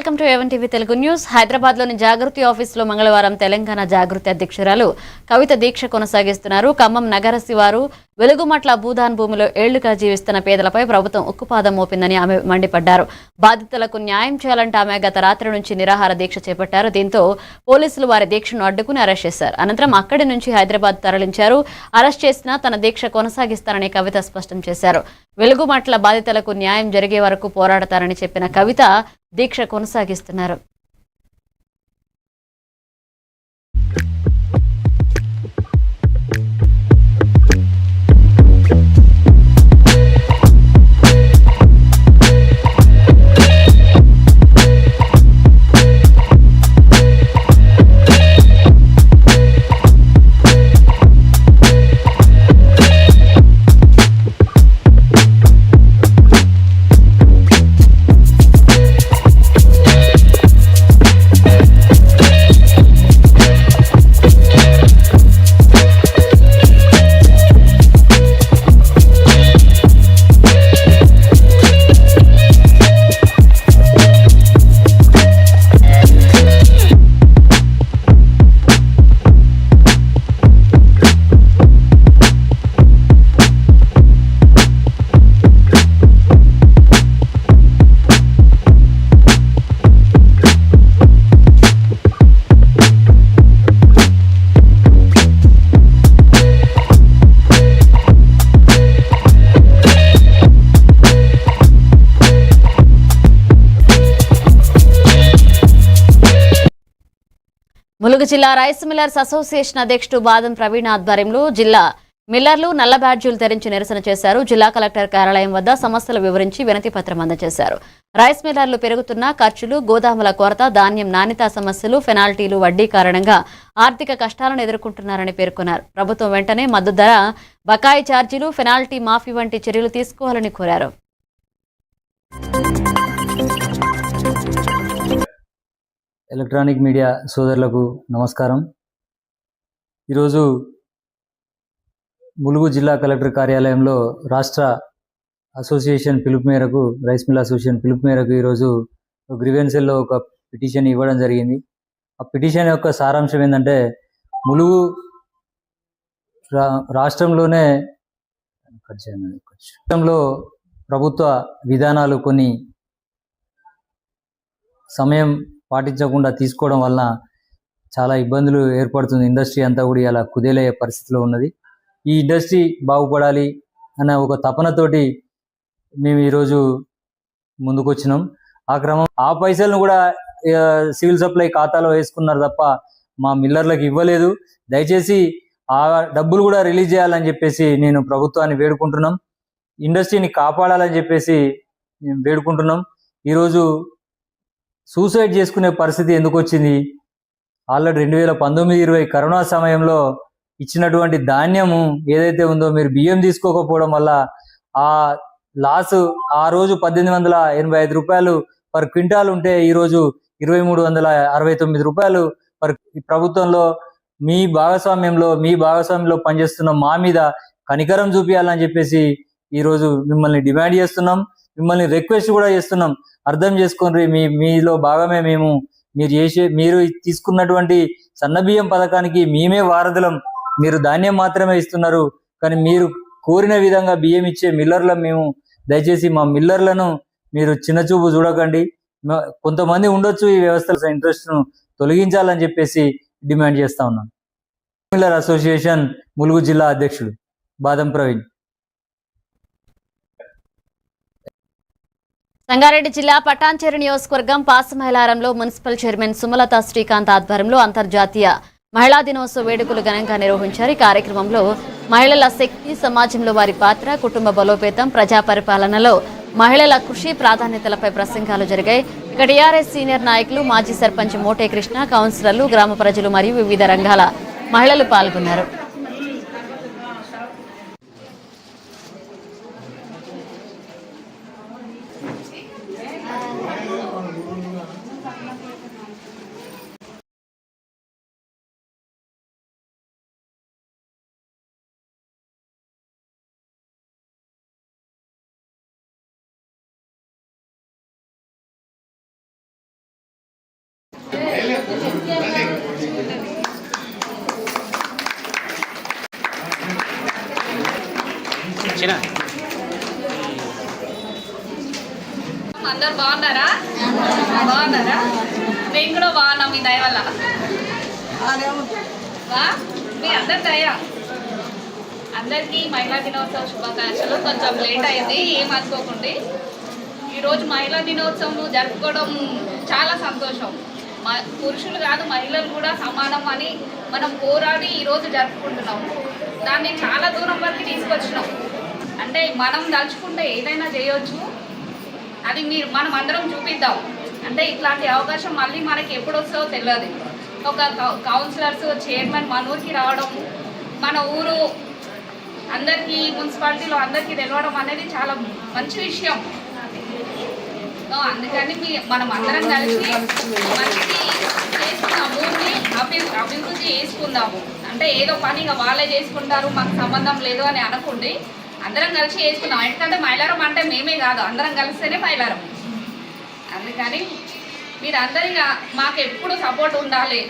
Welcome to A1 TV Telugu news. హైదరాబాద్లోని జాగృతి ఆఫీసులో మంగళవారం తెలంగాణ జాగృతి అధ్యక్షురాలు కవిత దీక్ష కొనసాగిస్తున్నారు. ఖమ్మం నగర శివారు వెలుగుమట్ల భూదాన్ భూమిలో ఏళ్లుగా జీవిస్తున్న పేదలపై ప్రభుత్వం ఉక్కుపాదం మోపిందని ఆమె మండిపడ్డారు. బాధితులకు న్యాయం చేయాలంటే ఆమె గత రాత్రి నుంచి నిరాహార దీక్ష చేపట్టారు. దీంతో పోలీసులు వారి దీక్షను అడ్డుకుని అరెస్ట్ చేశారు. అనంతరం అక్కడి నుంచి హైదరాబాద్ తరలించారు. అరెస్ట్ చేసినా తన దీక్ష కొనసాగిస్తారని కవిత స్పష్టం చేశారు. వెలుగుమట్ల బాధితులకు న్యాయం జరిగే వరకు పోరాడతారని చెప్పిన కవిత దీక్ష కొనసాగిస్తున్నారు. ములుగు జిల్లా రైస్ మిల్లర్స్ అసోసియేషన్ అధ్యక్షుడు బాదం ప్రవీణ్ ఆధ్వర్యంలో జిల్లా మిల్లర్లు నల్ల బ్యాడ్జీలు ధరించి నిరసన చేశారు. జిల్లా కలెక్టర్ కార్యాలయం వద్ద సమస్యలు వివరించి వినతి పత్రం అందజేశారు. రైస్ మిల్లర్లు పెరుగుతున్న ఖర్చులు, గోదాముల కొరత, ధాన్యం నాణ్యత సమస్యలు, పెనాల్టీలు, వడ్డీ కారణంగా ఆర్థిక కష్టాలను ఎదుర్కొంటున్నారని పేర్కొన్నారు. ప్రభుత్వం వెంటనే మద్దతు ధర, బకాయి ఛార్జీలు, పెనాల్టీ మాఫీ వంటి చర్యలు తీసుకోవాలని కోరారు. ఎలక్ట్రానిక్ మీడియా సోదరులకు నమస్కారం. ఈరోజు ములుగు జిల్లా కలెక్టర్ కార్యాలయంలో రాష్ట్ర అసోసియేషన్ పిలుపు మేరకు, రైస్ మిల్ అసోసియేషన్ పిలుపు మేరకు ఈరోజు గ్రీవెన్సెల్లో ఒక పిటిషన్ ఇవ్వడం జరిగింది. ఆ పిటిషన్ యొక్క సారాంశం ఏంటంటే, ములుగు రాష్ట్రంలో ప్రభుత్వ విధానాలు కొన్ని సమయం పాటించకుండా తీసుకోవడం వలన చాలా ఇబ్బందులు ఏర్పడుతుంది. ఇండస్ట్రీ అంతా కూడా ఇలా కుదేలయ్యే పరిస్థితిలో ఉన్నది. ఈ ఇండస్ట్రీ బాగుపడాలి అన్న ఒక తపనతోటి మేము ఈరోజు ముందుకొచ్చినాం. ఆ క్రమం ఆ పైసలను కూడా సివిల్ సప్లై ఖాతాలో వేసుకున్నారు తప్ప మా మిల్లర్లకు ఇవ్వలేదు. దయచేసి ఆ డబ్బులు కూడా రిలీజ్ చేయాలని చెప్పేసి నేను ప్రభుత్వాన్ని వేడుకుంటున్నాం. ఇండస్ట్రీని కాపాడాలని చెప్పేసి మేము వేడుకుంటున్నాం. ఈరోజు సూసైడ్ చేసుకునే పరిస్థితి ఎందుకు వచ్చింది? ఆల్రెడీ 2019-20 కరోనా సమయంలో ఇచ్చినటువంటి ధాన్యము ఏదైతే ఉందో, మీరు బియ్యం తీసుకోకపోవడం వల్ల ఆ లాస్ ఆ రోజు 1885 రూపాయలు పర్ క్వింటాల్ ఉంటే ఈరోజు 2369 రూపాయలు పర్. ప్రభుత్వంలో మీ భాగస్వామ్యంలో పనిచేస్తున్న మా మీద కనికరం చూపించాలని చెప్పేసి ఈరోజు మిమ్మల్ని డిమాండ్ చేస్తున్నాం. మిమ్మల్ని రిక్వెస్ట్ కూడా చేస్తున్నాం. అర్థం చేసుకోండి, మీలో భాగమే మేము. మీరు తీసుకున్నటువంటి సన్నబియ్యం పథకానికి మేమే వారధులం. మీరు ధాన్యం మాత్రమే ఇస్తున్నారు, కానీ మీరు కోరిన విధంగా బియ్యం ఇచ్చే మిల్లర్లం మేము. దయచేసి మా మిల్లర్లను మీరు చిన్నచూపు చూడకండి. కొంతమంది ఉండొచ్చు ఈ వ్యవస్థల ఇంట్రెస్ట్ను తొలగించాలని చెప్పేసి డిమాండ్ చేస్తా ఉన్నాం. మిల్లర్ అసోసియేషన్ ములుగు జిల్లా అధ్యక్షుడు బాదం ప్రవీణ్. సంగారెడ్డి జిల్లా పటాన్చెరు నియోజకవర్గం పాసమైలారంలో మున్సిపల్ చైర్మన్ సుమలత శ్రీకాంత్ ఆధ్వర్యంలో అంతర్జాతీయ మహిళా దినోత్సవ వేడుకలు ఘనంగా నిర్వహించారు. ఈ కార్యక్రమంలో మహిళల శక్తి, సమాజంలో వారి పాత్ర, కుటుంబ బలోపేతం, ప్రజా పరిపాలనలో మహిళల కృషి ప్రాధాన్యతలపై ప్రసంగాలు జరిగాయి. ఇక టీఆర్ఎస్ సీనియర్ నాయకులు, మాజీ సర్పంచ్ మోటే కృష్ణ, కౌన్సిలర్లు, గ్రామ ప్రజలు మరియు వివిధ రంగాల మహిళలు పాల్గొన్నారు. అందరు బాగున్నారా? బాగున్నారా? నేను కూడా బాగున్నా మీ దయ వల్ల. మీ అందరి దయ. అందరికీ మహిళా దినోత్సవ శుభాకాంక్షలు. కొంచెం లేట్ అయింది, ఏమనుకోకండి. ఈరోజు మహిళా దినోత్సవం జరుపుకోవడం చాలా సంతోషం. పురుషులు కాదు, మహిళలు కూడా సమానం అని మనం పోరాడి ఈరోజు జరుపుకుంటున్నాం. దాన్ని చాలా దూరం వరకు తీసుకొచ్చినాం. అంటే మనం తలుచుకుంటే ఏదైనా చేయొచ్చు, అది మనం అందరం చూపిద్దాం. అంటే ఇట్లాంటి అవకాశం మళ్ళీ మనకి ఎప్పుడు వస్తుందో తెలియదు. ఒక కౌన్సిలర్స్, చైర్మన్ మన ఊరికి రావడం, మన ఊరు అందరికీ, మున్సిపాలిటీలో అందరికీ తెలవడం అనేది చాలా మంచి విషయం. అందుకని మనం అందరం కలిసి మంచి చేసుకున్నాం, ఊరిని అభివృద్ధి చేసుకుందాము. అంటే ఏదో పనిగా వాళ్ళే చేసుకుంటారు, మాకు సంబంధం లేదు అని అనుకోండి. అందరం కలిసి చేసుకుందాం. ఎందుకంటే మైలారం అంటే మేమే కాదు, అందరం కలిస్తేనే మైలారం. అందుకని మీరందరిగా మాకు ఎప్పుడు సపోర్ట్ ఉండాలి.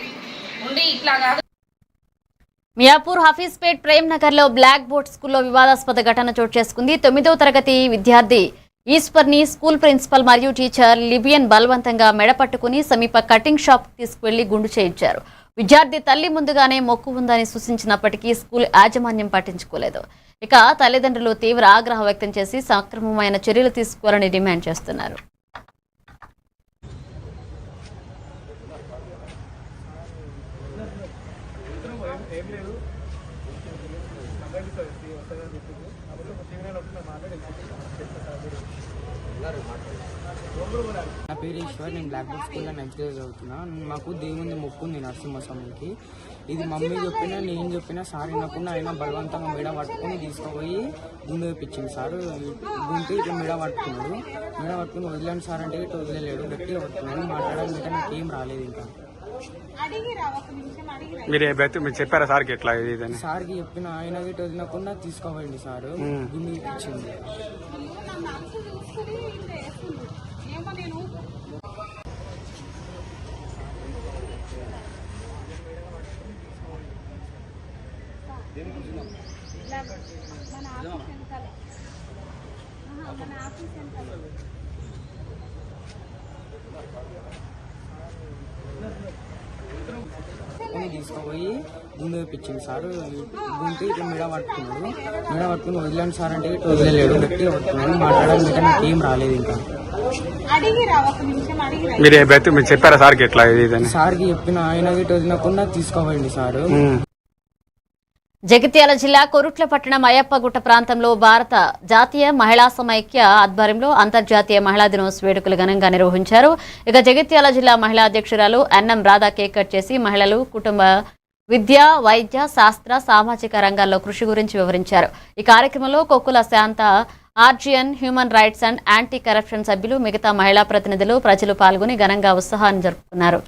ఉండి ఇట్లా కాదు. మియాపూర్ హఫీజ్పేట్ ప్రేమ్ నగర్లో బ్లాక్ బోర్డ్ స్కూల్లో వివాదాస్పద ఘటన చోటు చేసుకుంది. 9వ తరగతి విద్యార్థి ఈశ్వర్ని స్కూల్ ప్రిన్సిపల్ మరియు టీచర్ లిబియన్ బలవంతంగా మెడపట్టుకుని సమీప కటింగ్ షాప్ తీసుకువెళ్లి గుండు చేయించారు. విద్యార్థి తల్లి ముందుగానే మొక్కు ఉందని సూచించినప్పటికీ స్కూల్ యాజమాన్యం పట్టించుకోలేదు. ఇక తల్లిదండ్రులు తీవ్ర ఆగ్రహం వ్యక్తం చేసి సక్రమమైన చర్యలు తీసుకోవాలని డిమాండ్ చేస్తున్నారు. నా పేరు ఈశ్వర్. నేను బ్లాక్ బోర్డ్ స్కూల్లో 9th క్లాస్ చదువుతున్నా. మాకు దేవుని మొక్కు ఉంది నరసింహస్వామికి. ఇది మమ్మీ చెప్పినా నేను చెప్పినా సార్ వినకుండా ఆయన బలవంతంగా మెడ పట్టుకుని తీసుకుపోయి గుండు వేయించింది. సార్ గుంటు ఇట్లా మెడ పట్టుకున్నాడు. మెడ పట్టుకుని వదిలేండి సార్ అంటే ఇట్లా వదిలేలేడు. గట్టిగా పట్టుకున్నాను. మాట్లాడాలంటే నాకేం రాలేదు. ఇంకా మీరు చెప్పారా సార్కి ఎట్లా? సార్కి చెప్పిన ఆయన గిట్ట వదిలకుండా తీసుకోవండి సార్ గుండు వేయించింది. తీసుకుపోయి గుండు వేయించింది. సార్ గుంటు ఇట్లా మెడ పట్టుకున్నాడు. మెడ పట్టుకుని వదిలేండి సార్ అంటే ఇట్లా వదిలేలేడు. గట్టిగా పట్టుకున్నాను. మాట్లాడాలంటే నాకేం రాలేదు. ఇంకా మీరు చెప్పారా సార్కి ఎట్లా? సార్కి చెప్పిన ఆయన గిట్ట వదిలకుండా తీసుకోవండి సార్. జగిత్యాల జిల్లా కొరుట్ల పట్టణం అయ్యప్పగుట్ట ప్రాంతంలో భారత జాతీయ మహిళా సమైక్య ఆధ్వర్యంలో అంతర్జాతీయ మహిళా దినోత్సవ వేడుకలు ఘనంగా నిర్వహించారు. ఇక జగిత్యాల జిల్లా మహిళా అధ్యక్షురాలు ఎన్ఎం రాధా కేక్ కట్ చేసి మహిళలు కుటుంబ విద్య, వైద్య, శాస్త్ర, సామాజిక రంగాల్లో కృషి గురించి వివరించారు. ఈ కార్యక్రమంలో కొక్కుల శాంత, ఆర్జియన్, human rights and anti corruption సభ్యులు, మిగతా మహిళా ప్రతినిధులు, ప్రజలు పాల్గొని ఘనంగా ఉత్సవాన్ని జరుపుకున్నారు.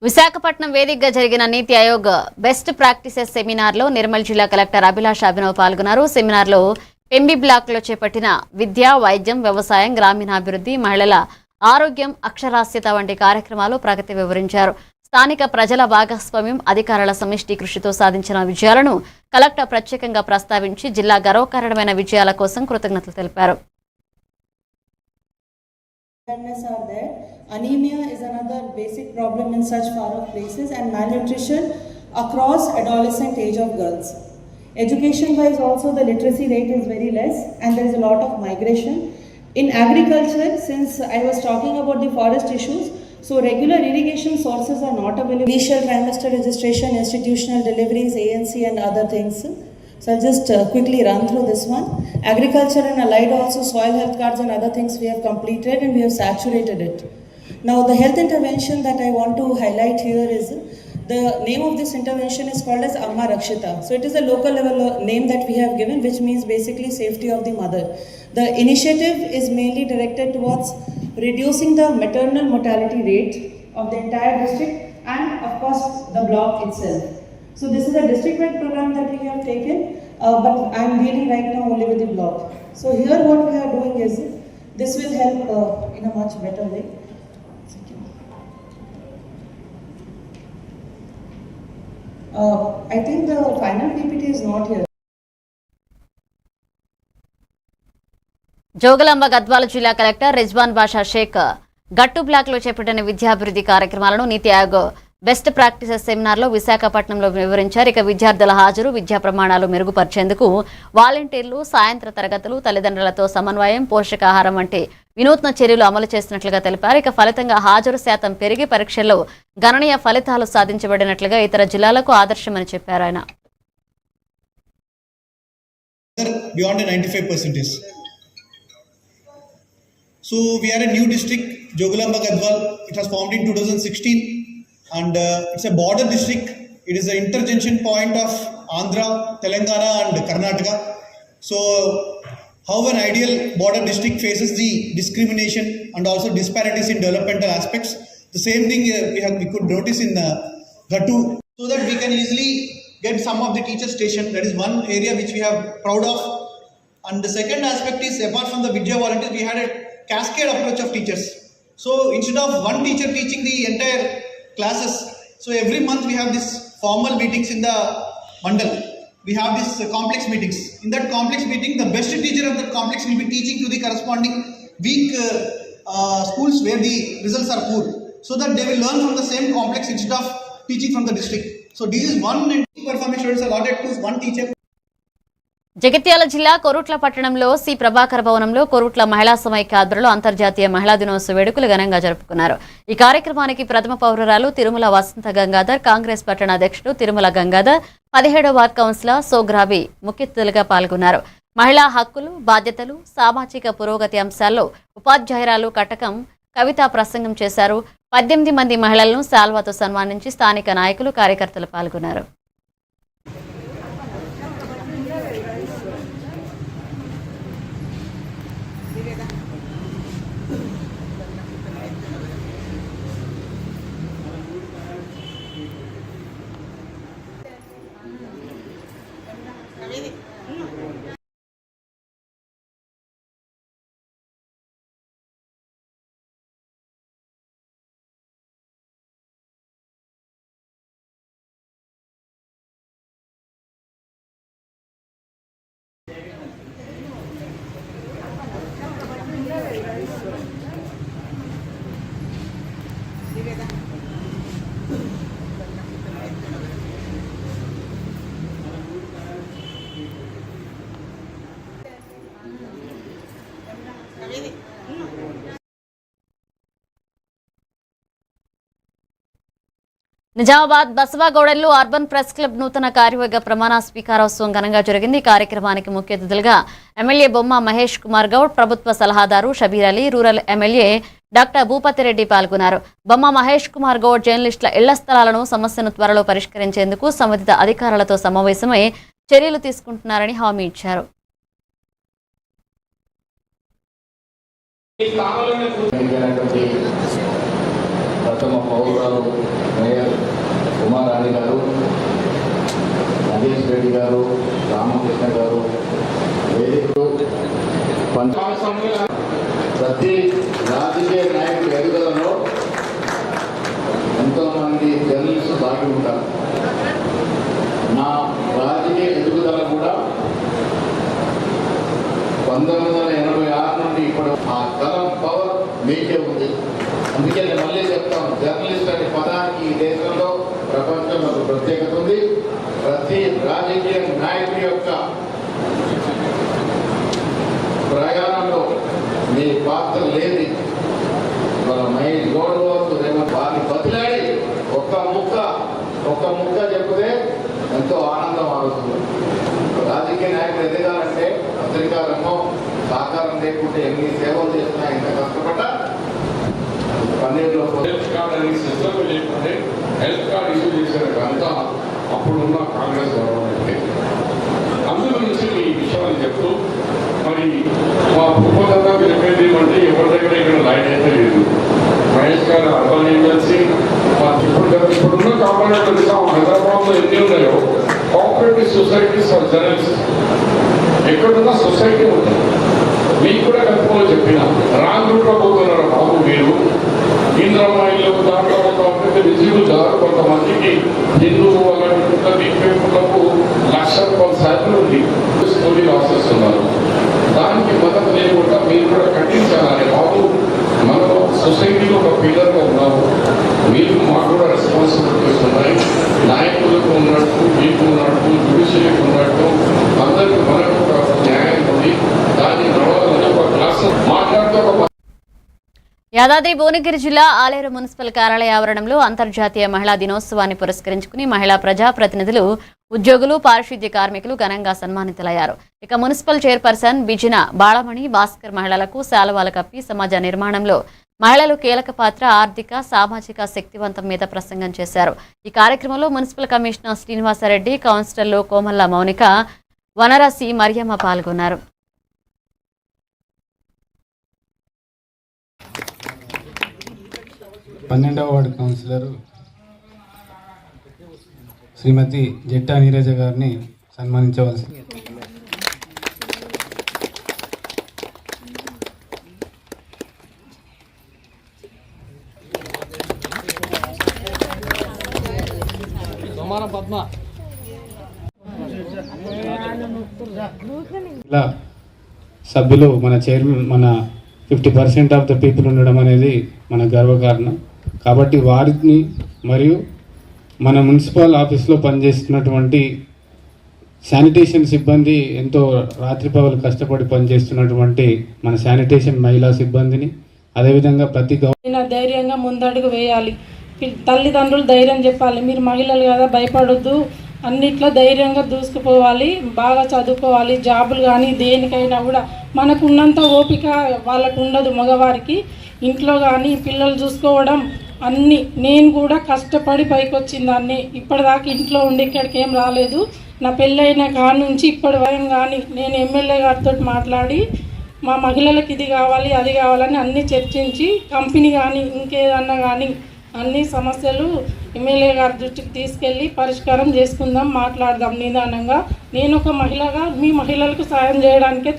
విశాఖపట్నం వేదికగా జరిగిన నీతి ఆయోగ్ బెస్ట్ ప్రాక్టీసెస్ సెమినార్లో నిర్మల్ జిల్లా కలెక్టర్ అభిలాష్ అభినవ్ పాల్గొన్నారు. సెమినార్లో ఎంబీ బ్లాక్లో చేపట్టిన విద్య, వైద్యం, వ్యవసాయం, గ్రామీణాభివృద్ధి, మహిళల ఆరోగ్యం, అక్షరాస్యత వంటి కార్యక్రమాలు ప్రగతి వివరించారు. స్థానిక ప్రజల భాగస్వామ్యం, అధికారుల సమిష్టి కృషితో సాధించిన విజయాలను కలెక్టర్ ప్రత్యేకంగా ప్రస్తావించి జిల్లా గర్వకారణమైన విజయాల కోసం కృతజ్ఞతలు తెలిపారు. Anemia is another basic problem in such far-off places, and malnutrition across adolescent age of girls. Education-wise also the literacy rate is very less and there is a lot of migration. In agriculture, since I was talking about the forest issues, so regular irrigation sources are not available. Initial trimester registration, institutional deliveries, ANC and other things. So I'll just quickly run through this one. Agriculture and allied also, soil health cards and other things we have completed and we have saturated it. Now the health intervention that I want to highlight here is, the name of this intervention is called as Amma Rakshita. So it is a local level name that we have given, which means basically safety of the mother. The initiative is mainly directed towards reducing the maternal mortality rate of the entire district and of course the block itself. So this is a district-wide program that we have taken, but I am dealing right now only with the block. So here what we are doing is, this will help in a much better way. I think the final PPT is not here. Jogulamba Gadwal జిల్లా collector Rizwan బాషా షేక్ గట్టు బ్లాక్లో చేపట్టిన విద్యాభివృద్ధి కార్యక్రమాలను నీతి Aayog best practices సెమినార్లో విశాఖపట్నంలో వివరించారు. ఇక విద్యార్థుల హాజరు, విద్యా ప్రమాణాలు మెరుగుపరిచేందుకు వాలంటీర్లు, సాయంత్ర తరగతులు, తల్లిదండ్రులతో సమన్వయం, పోషకాహారం వంటి వినూత్న చర్యలు అమలు చేస్తున్నట్లుగా తెలిపారు. ఇక ఫలితంగా హాజరు శాతం పెరిగి పరీక్షల్లో గణనీయ ఫలితాలు సాధించబడినట్లుగా ఇతర జిల్లాలకు ఆదర్శమని చెప్పారు ఆయన. Beyond a 95%. So we are a new district, Jogulamba Gadwal. It was formed in 2016 and it's a border district. It is an interjunction point of Andhra, Telangana and Karnataka. So how an ideal border district faces the discrimination and also disparities in developmental aspects. The same thing we could notice in Gattu, so that we can easily get some of the teacher station. That is one area which we are proud of. And the second aspect is, apart from the Vidya volunteers, we had a cascade approach of teachers. So instead of one teacher teaching the entire classes, so every month we have this formal meetings in the mandal. We have this complex meetings. In that complex meeting, the best teacher of that complex will be teaching to the corresponding weak schools where the results are poor, so that they will learn from the same complex instead of teaching from the district. So this is one performance students allotted to one teacher. Jagtial జిల్లా కొరుట్ల పట్టణంలో C Prabhakar భవనంలో కొరుట్ల మహిళా సమైక్య ఆధ్వర్యంలో అంతర్జాతీయ మహిళా దినోత్సవ వేడుకలు ఘనంగా జరుపుకున్నారు. ఈ కార్యక్రమానికి ప్రథమ పౌరురాలు తిరుమల వసంత గంగాధర్, కాంగ్రెస్ పట్టణ అధ్యక్షుడు తిరుమల గంగాధర్, 17వ వార్డ్ కౌన్సిలర్ సోగ్రాబి ముఖ్య అతిథులుగా పాల్గొన్నారు. మహిళా హక్కులు, బాధ్యతలు, సామాజిక పురోగతి అంశాల్లో ఉపాధ్యాయురాలు కటకం కవిత ప్రసంగం చేశారు. 18 మంది మహిళలను శాల్వాతో సన్మానించి స్థానిక నాయకులు, కార్యకర్తలు పాల్గొన్నారు. నిజామాబాద్ బసవాగౌడల్లో అర్బన్ ప్రెస్ క్లబ్ నూతన కార్యవర్గ ప్రమాణ స్వీకారోత్సవం ఘనంగా జరిగింది. కార్యక్రమానికి ముఖ్య అతిథులుగా ఎమ్మెల్యే బొమ్మ మహేష్ కుమార్ గౌడ్, ప్రభుత్వ సలహాదారు Shabbir Ali, rural MLA doctor Bhupathireddy పాల్గొన్నారు. బొమ్మ మహేష్ కుమార్ గౌడ్ జర్నలిస్టుల ఇళ్ల స్థలాలను సమస్యను త్వరలో పరిష్కరించేందుకు సంబంధిత అధికారులతో సమావేశమై చర్యలు తీసుకుంటున్నారని హామీ ఇచ్చారు. ప్రథమ పౌరురాలు మేయర్ కుమారాణి గారు, నగేష్ రెడ్డి గారు, రామకృష్ణ గారు, వేదికలో ప్రతి రాజకీయ నాయకుడి ఎదుగుదలలో ఎంతోమంది జర్నలిస్టు దాగి ఉంటారు. నా రాజకీయ ఎదుగుదల కూడా 1986 నుండి ఇప్పుడు ఆ కలం పవర్ మీకే ఉంది. అందుకే నేను మళ్ళీ చెప్తాను, జర్నలిస్ట్ అనే పదానికి ఈ దేశంలో ప్రపంచంలో ఒక ప్రత్యేకత ఉంది. ప్రతి రాజకీయ నాయకుడి యొక్క ప్రయాణంలో మీ పాత్ర లేని మన మహేష్ గౌడ్ వారిని బదిలాడి ఒక్క ముక్క చెప్తే ఎంతో ఆనందం ఆడుతుంది. రాజకీయ నాయకులు ఎదగాలంటే పత్రికా రంగం సహకారం లేకుంటే ఎన్ని సేవలు చేసినా ఎంత కష్టపడ్డా హెల్త్ కార్డ్ అనే సిస్టమ్ లేకుంటే హెల్త్ కార్డ్ ఇష్యూ చేసిన అంతా అప్పుడున్న కాంగ్రెస్ గవర్నమెంట్. అందులో నుంచి ఈ విషయాన్ని చెప్తూ మరి మా ఉపదంగా చెప్పేది ఏమంటే ఎవరి దగ్గర ఇక్కడ లైన్ అయితే లేదు. మహేష్ గారు అర్బన్ ఏజెన్సీ ఇప్పుడున్న కాంపౌండ్ హైదరాబాద్లో ఎన్ని ఉన్నాయో కోఆపరేటివ్ సొసైటీస్ ఫర్ జర్నలిస్ట్ ఎక్కడున్న సొసైటీ ఉంది. మీకు కూడా గతంలో చెప్పిన రాంగ్ రూట్లో పోతున్నారు బాబు మీరు. ఇంద్రమాయిలో దాంట్లో కొంతమంది విజయులు కొంతమందికి హిందూ వాళ్ళకు 1,00,000 రూపాయల శాతం ఉంది. స్టోరీ లాసెస్ ఉన్నారు. దానికి మద్దతు లేకుండా మీరు కూడా కట్టించాలని బాబు. మనం సొసైటీలో ఒక పిల్లర్గా ఉన్నాము. మీరు మాకు కూడా రెస్పాన్సిబిలిటీస్ ఉన్నాయి. నాయకులకు ఉన్నట్టు మీకు ఉన్నట్టు జ్యుడిషియరీకి ఉన్నట్టు అందరికీ మనకు న్యాయం ఉంది. దాన్ని నడవాలని ఒక క్లాస్ మాట్లాడుతూ ఒక యాదాద్రి భువనగిరి జిల్లా ఆలేరు మున్సిపల్ కార్యాలయ ఆవరణంలో అంతర్జాతీయ మహిళా దినోత్సవాన్ని పురస్కరించుకుని మహిళా ప్రజాప్రతినిధులు, ఉద్యోగులు, పారిశుద్ధ్య కార్మికులు ఘనంగా సన్మానితులయ్యారు. ఇక మున్సిపల్ చైర్పర్సన్ బిజిన బాళమణి భాస్కర్ మహిళలకు శాలువాలు కప్పి సమాజ నిర్మాణంలో మహిళలు కీలక పాత్ర, ఆర్థిక, సామాజిక శక్తివంతం మీద ప్రసంగం చేశారు. ఈ కార్యక్రమంలో మున్సిపల్ కమిషనర్ శ్రీనివాసరెడ్డి, కౌన్సిలర్లు కోమల్ల మౌనిక, వనరసి మరియమ్మ పాల్గొన్నారు. పన్నెండవ వార్డు కౌన్సిలర్ శ్రీమతి జట్టా నీరజ గారిని సన్మానించవలసి. ఇలా సభ్యులు మన చైర్మన్ మన 50% ఆఫ్ ద పీపుల్ ఉండడం అనేది మన గర్వకారణం. కాబట్టి వారిని మరియు మన మున్సిపల్ ఆఫీస్లో పనిచేస్తున్నటువంటి శానిటేషన్ సిబ్బంది, ఎంతో రాత్రిపగలు కష్టపడి పనిచేస్తున్నటువంటి మన శానిటేషన్ మహిళా సిబ్బందిని, అదేవిధంగా ప్రతి ధైర్యంగా ముందడుగు వేయాలి. తల్లిదండ్రులు ధైర్యం చెప్పాలి. మీరు మహిళలు కదా, భయపడొద్దు, అన్నిట్లో ధైర్యంగా దూసుకుపోవాలి, బాగా చదువుకోవాలి. జాబులు కానీ దేనికైనా కూడా మనకున్నంత ఓపిక వాళ్ళకు ఉండదు. మగవారికి ఇంట్లో కానీ పిల్లలు చూసుకోవడం అన్నీ. నేను కూడా కష్టపడి పైకి వచ్చిందాన్ని. ఇప్పటిదాకా ఇంట్లో ఉండి ఇక్కడికి ఏం రాలేదు. నా పెళ్ళైన కాడ నుంచి ఇప్పటి వరకు కానీ నేను ఎమ్మెల్యే గారితో మాట్లాడి మా మహిళలకు ఇది కావాలి అది కావాలని అన్నీ చర్చించి కంపెనీ కానీ ఇంకేదన్నా కానీ అన్ని సమస్యలు ఎమ్మెల్యే గారి దృష్టికి తీసుకెళ్ళి పరిష్కారం చేసుకుందాం, మాట్లాడదాం నిదానంగా. నేను ఒక మహిళగా మీ మహిళలకు సాయం చేయడానికే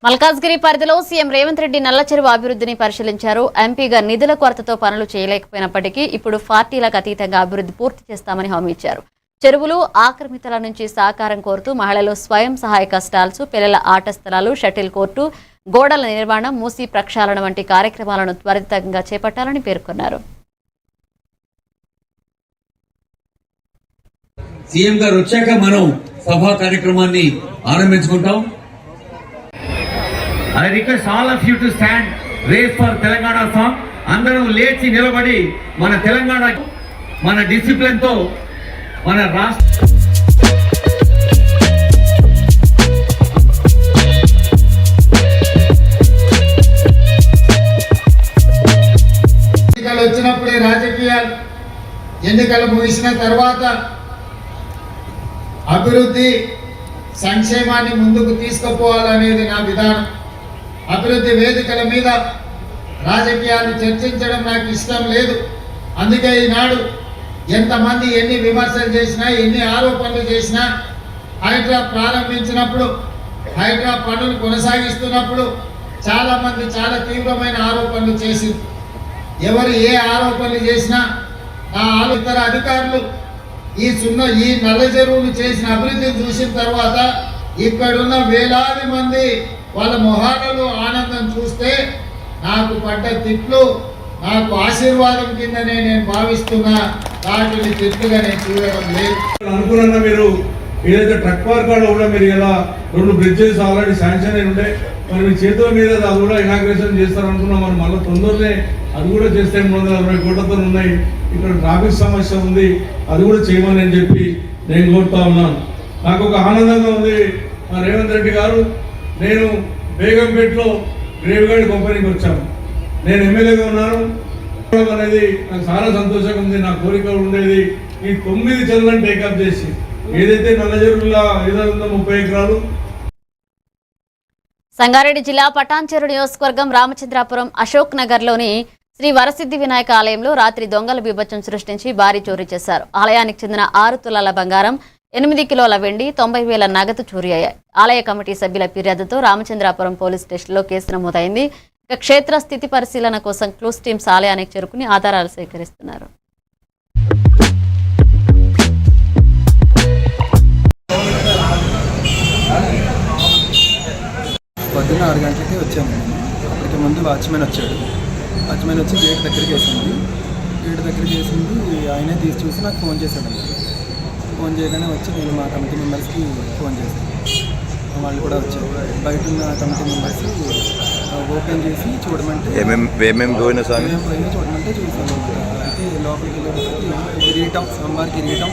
మల్కాజ్గిరి పరిధిలో సీఎం రేవంత్ రెడ్డి నల్లచెరువు అభివృద్ధిని పరిశీలించారు. ఎంపీగా నిధుల కొరతతో పనులు చేయలేకపోయినప్పటికీ ఇప్పుడు పార్టీలకు అతీతంగా అభివృద్ధి పూర్తి చేస్తామని హామీ ఇచ్చారు. చెరువులు, ఆక్రమితుల నుంచి సహకారం కోరుతూ మహిళలు స్వయం సహాయక స్టాల్స్, పిల్లల ఆట స్థలాలు, షటిల్ కోర్టు, గోడల నిర్మాణం, మూసీ ప్రక్షాళన వంటి కార్యక్రమాలను త్వరితంగా చేపట్టాలని పేర్కొన్నారు. సీఎం గారు వచ్చాక మనం సభా కార్యక్రమాన్ని ఆరంభించుకుంటాం. I request all of you to stand, raise for Telangana song. అందరూ లేచి నిలబడి మన తెలంగాణ, మన డిసిప్లిన్ తో మన రాష్ట్ర ఎన్నికలు వచ్చినప్పుడే రాజకీయాలు, ఎన్నికలు ముగిసిన తర్వాత అభివృద్ధి సంక్షేమాన్ని ముందుకు తీసుకుపోవాలనేది నా విధానం. అభివృద్ధి వేదికల మీద రాజకీయాలు చర్చించడం నాకు ఇష్టం లేదు. అందుకే ఈనాడు ఎంతమంది ఎన్ని విమర్శలు చేసినా, ఎన్ని ఆరోపణలు చేసినా, హైడ్రా ప్రారంభించినప్పుడు హైడ్రా పనులు కొనసాగిస్తున్నప్పుడు చాలామంది చాలా తీవ్రమైన ఆరోపణలు చేసి ఎవరు ఏ ఆరోపణలు చేసినా ఇతర అధికారులు ఈ నల్ల చెరువులు చేసిన అభివృద్ధిని చూసిన తర్వాత ఇక్కడున్న వేలాది మంది వాళ్ళ మొహాలలో ఆనందం చూస్తే నాకు పడ్డ తిట్లు నాకు ఆశీర్వాదం కిందనే నేను భావిస్తున్నా. వాటిని తిట్టుగా నేను చూడడం లేదు. అనుకున్న మీరు ఏదైతే ట్రక్ పార్క్ కూడా మీరు ఇలా 2 బ్రిడ్జెస్ ఆల్రెడీ శాంక్షన్ అయి ఉండే, మరి మీ చేతుల మీద అది కూడా ఇనాగ్రేషన్ చేస్తారనుకున్నాం. మనం మళ్ళీ తొందరనే అది కూడా చేస్తే 320 కోట్లతో ఉన్నాయి. ఇక్కడ ట్రాఫిక్ సమస్య ఉంది, అది కూడా చేయమని అని చెప్పి నేను కోరుతా ఉన్నాను. నాకు ఒక ఆనందంగా ఉంది, మా రేవంత్ రెడ్డి గారు నేను బేగంపేటలో గ్రేవ్గార్డ్ కంపెనీకి వచ్చాను. నేను ఎమ్మెల్యేగా ఉన్నాను అనేది నాకు చాలా సంతోషంగా ఉంది. నా కోరిక ఉండేది ఈ 9 చెరువులను టేకప్ చేసి ఏదైతే నల్ల చెరువుల 530 ఎకరాలు. సంగారెడ్డి జిల్లా పటాన్చెరు నియోజకవర్గం రామచంద్రాపురం అశోక్ నగర్లోని శ్రీ వరసిద్ధి వినాయక ఆలయంలో రాత్రి దొంగల బీభత్సం సృష్టించి భారీ చోరీ చేశారు. ఆలయానికి చెందిన 6 తులాల బంగారం, 8 కిలోల వెండి, 90,000 నగదు చోరీ అయ్యాయి. ఆలయ కమిటీ సభ్యుల ఫిర్యాదుతో రామచంద్రాపురం పోలీస్ స్టేషన్లో కేసు నమోదైంది. ఇక క్షేత్ర స్థితి పరిశీలన కోసం క్లూస్ టీమ్స్ ఆలయానికి చేరుకుని ఆధారాలు సేకరిస్తున్నారు. పొద్దున్న 6 గంటలకి వచ్చాము. అప్పటికి ముందు వాచ్మెన్ వచ్చాడు. వాచ్మెన్ వచ్చి గేట్ దగ్గరికి వేసింది. ఆయనే తీసి చూసి నాకు ఫోన్ చేశాడు. ఫోన్ చేయగానే వచ్చి నేను మా కమిటీ మెంబర్స్కి ఫోన్ చేశాను. వాళ్ళు కూడా వచ్చారు. బయట ఉన్న కమిటీ మెంబర్స్ ఓపెన్ చేసి చూడమంటే చూడమంటే చూసాను. అయితే లోపలికి వెళ్ళేటప్పటికి కిరీటం, సాంబార్ కిరీటం,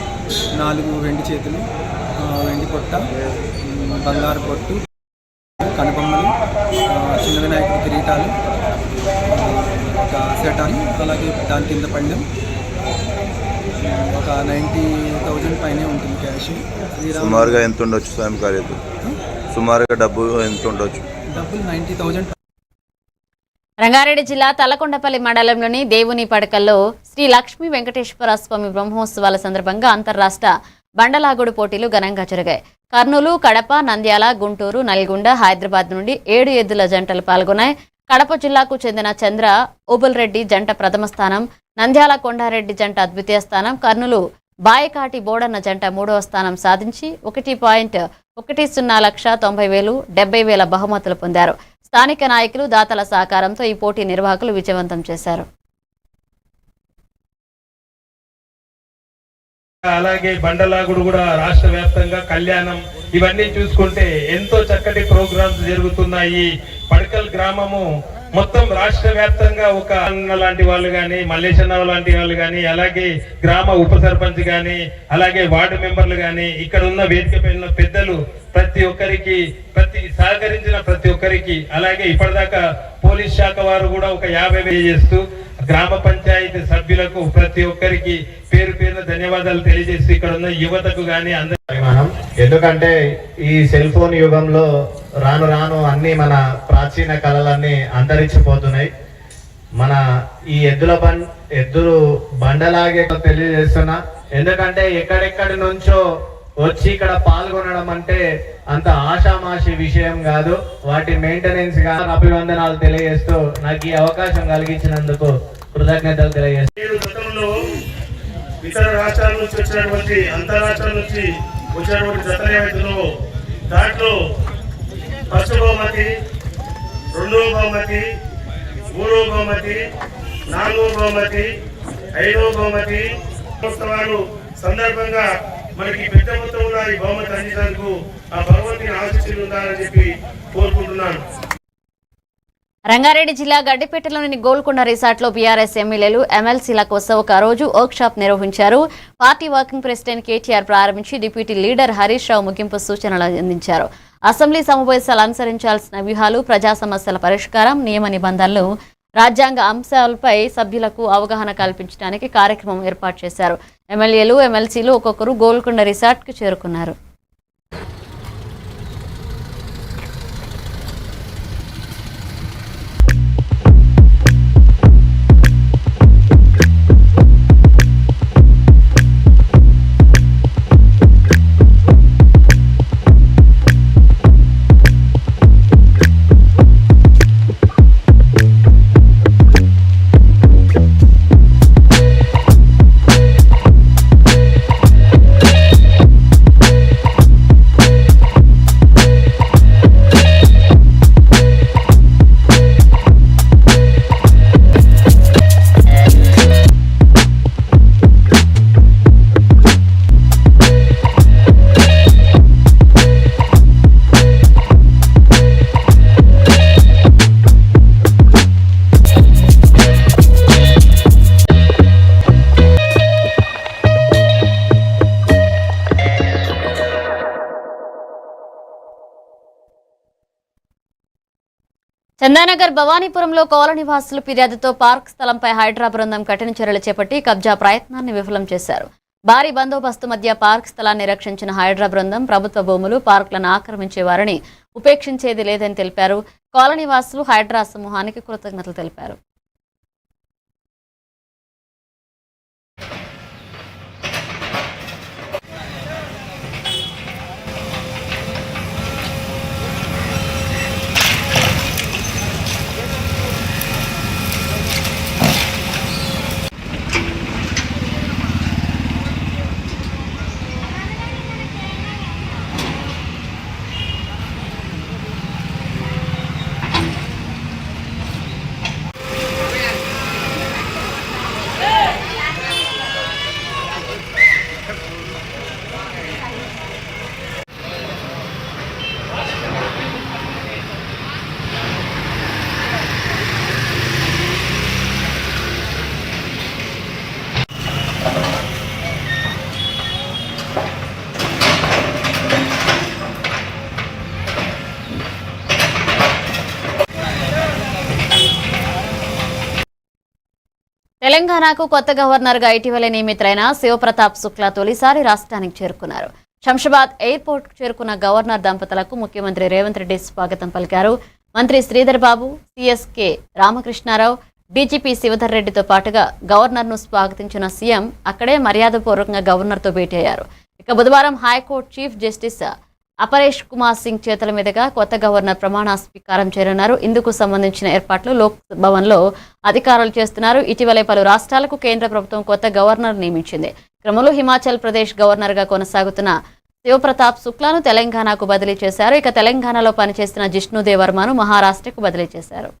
4 వెండి చేతులు, వెండి పొట్ట, బంగారు పొట్టు, కనుబొమ్మలు, చిన్న వినాయకుడి కిరీటాలు, ఒక సెటాన్, అలాగే దాని కింద పందెం, ఒక 90,000 పైనే ఉంటుంది క్యాష్. సుమారుగా ఎంత ఉండొచ్చు స్వామి ఖరీదు? సుమారుగా డబ్బు ఎంత ఉండొచ్చు? డబ్బులు 90,000. రంగారెడ్డి జిల్లా తలకొండపల్లి మండలంలోని దేవుని పడకల్లో శ్రీ లక్ష్మీ వెంకటేశ్వర స్వామి బ్రహ్మోత్సవాల సందర్భంగా అంతర్రాష్ట్ర బండలాగుడు పోటీలు ఘనంగా జరిగాయి. కర్నూలు, కడప, నంద్యాల, గుంటూరు, నల్గొండ, హైదరాబాద్ నుండి 7 ఎద్దుల జంటలు పాల్గొన్నాయి. కడప జిల్లాకు చెందిన చంద్ర ఓబుల్రెడ్డి జంట ప్రథమ స్థానం, నంద్యాల కొండారెడ్డి జంట ద్వితీయ స్థానం, కర్నూలు బాయకాటి బోడన్న జంట 3వ స్థానం సాధించి 1.10,90,000, 70,000 బహుమతులు పొందారు. స్థానిక నాయకులు, దాతల సహకారంతో ఈ పోటీ నిర్వాహకులు విజయవంతం చేశారు. అలాగే బండలాగుడు కూడా రాష్ట్ర వ్యాప్తంగా కళ్యాణం ఇవన్నీ చూసుకుంటే ఎంతో చక్కటి ప్రోగ్రామ్స్ జరుగుతున్నాయి. పడకల్ గ్రామము మొత్తం రాష్ట్ర వ్యాప్తంగా ఒక అన్న లాంటి వాళ్ళు కానీ, మల్లేశన్న లాంటి వాళ్ళు కానీ, అలాగే గ్రామ ఉప సర్పంచ్ కానీ, అలాగే వార్డు మెంబర్లు కానీ, ఇక్కడ ఉన్న వేదికపై ఉన్న పెద్దలు ప్రతి ఒక్కరికి సహకరించిన ప్రతి ఒక్కరికి, అలాగే ఇప్పటిదాకా పోలీస్ శాఖ వారు కూడా ఒక 50,000 చేస్తూ గ్రామ పంచాయతీ సభ్యులకు ప్రతి ఒక్కరికి పేరు పేరున ధన్యవాదాలు తెలియజేస్తూ ఇక్కడ ఉన్న యువతకు కానీ అందరూ ఎందుకంటే ఈ సెల్ ఫోన్ యుగంలో రాను రాను అన్ని మన ప్రాచీన కళలన్నీ అంతరించిపోతున్నాయి. మన ఈ ఎద్దులు బండలాగే తెలియజేస్తున్నా. ఎందుకంటే ఎక్కడెక్కడి నుంచో వచ్చి ఇక్కడ పాల్గొనడం అంటే అంత ఆషామాషి విషయం కాదు. వాటి మెయింటెనెన్స్ గా అభివందనాలు తెలియజేస్తూ నాకు ఈ అవకాశం కలిగించినందుకు కృతజ్ఞతలు తెలియజేస్తాను. ఇతర రాష్ట్రాల నుంచి వచ్చినటువంటి అంతరాష్ట్రాల నుంచి వచ్చినటువంటి జతలు ఏవైతున్నావో దాంట్లో ఫస్ట్ బహుమతి, 2వ బహుమతి, 3వ బహుమతి, 4వ బహుమతి, 5వ బహుమతి ఉత్సవాలు సందర్భంగా మనకి పెద్ద మొత్తంలో ఈ బహుమతి అందించేందుకు ఆ భగవంతుని ఆశీస్సులు ఉండాలని చెప్పి కోరుకుంటున్నాను. రంగారెడ్డి జిల్లా గడ్డిపేటలోని గోల్కొండ రిసార్ట్లో బీఆర్ఎస్ ఎమ్మెల్యేలు, ఎమ్మెల్సీల కోసం ఒక రోజు వర్క్ షాప్ నిర్వహించారు. పార్టీ వర్కింగ్ ప్రెసిడెంట్ కేటీఆర్ ప్రారంభించి డిప్యూటీ లీడర్ హరీష్ రావు ముగింపు సూచనలు అందించారు. అసెంబ్లీ సమావేశాలు అనుసరించాల్సిన వ్యూహాలు, ప్రజా సమస్యల పరిష్కారం, నియమ నిబంధనలు, రాజ్యాంగ అంశాలపై సభ్యులకు అవగాహన కల్పించడానికి కార్యక్రమం ఏర్పాటు చేశారు. ఎమ్మెల్యేలు, ఎమ్మెల్సీలు ఒక్కొక్కరు గోల్కొండ రిసార్ట్కు చేరుకున్నారు. చందానగర్ భవానీపురంలో కాలనీ వాసులు ఫిర్యాదుతో పార్క్ స్థలంపై హైడ్రా బృందం కఠిన చర్యలు చేపట్టి కబ్జా ప్రయత్నాన్ని విఫలం చేశారు. భారీ బందోబస్తు మధ్య పార్క్ స్థలాన్ని రక్షించిన హైడ్రా బృందం ప్రభుత్వ భూములు, పార్కులను ఆక్రమించే వారిని ఉపేక్షించేది లేదని తెలిపారు. కాలనీ వాసులు హైడ్రా సమూహానికి కృతజ్ఞతలు తెలిపారు. తెలంగాణకు కొత్త గవర్నర్గా ఇటీవలే నియమితులైన శివప్రతాప్ శుక్లా తొలిసారి రాష్ట్రానికి చేరుకున్నారు. శంషాబాద్ ఎయిర్పోర్ట్కు చేరుకున్న గవర్నర్ దంపతులకు ముఖ్యమంత్రి రేవంత్ రెడ్డి స్వాగతం పలికారు. మంత్రి శ్రీధర్ బాబు, సిఎస్కే రామకృష్ణారావు, డీజీపీ శివధర్ రెడ్డితో పాటుగా గవర్నర్ను స్వాగతించిన సీఎం అక్కడే మర్యాదపూర్వకంగా గవర్నర్తో భేటీ అయ్యారు. ఇక బుధవారం high court chief justice Aparesh Kumar Singh చేతుల మీదుగా కొత్త గవర్నర్ ప్రమాణ స్వీకారం చేయనున్నారు. ఇందుకు సంబంధించిన ఏర్పాట్లు లోక్ భవన్లో అధికారులు చేస్తున్నారు. ఇటీవలే పలు రాష్ట్రాలకు కేంద్ర ప్రభుత్వం కొత్త గవర్నర్ నియమించింది. క్రమంలో హిమాచల్ ప్రదేశ్ గవర్నర్గా కొనసాగుతున్న శివప్రతాప్ శుక్లాను తెలంగాణకు బదిలీ చేశారు. ఇక తెలంగాణలో పనిచేస్తున్న జిష్ణుదేవ్ వర్మను మహారాష్ట్రకు బదిలీ చేశారు.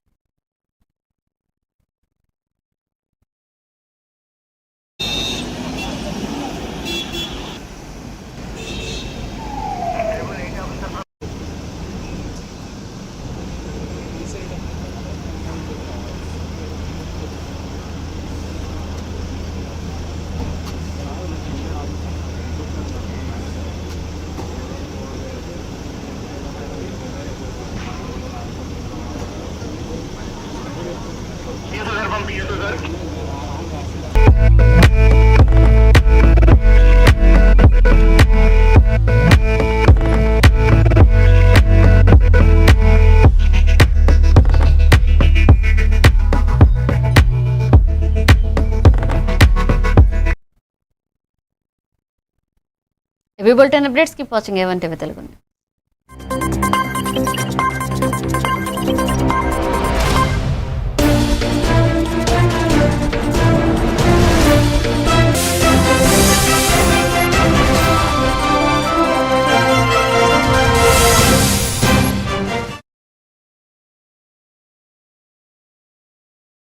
ఇవి bulletin updates. Keep watching A1 TV Telugu.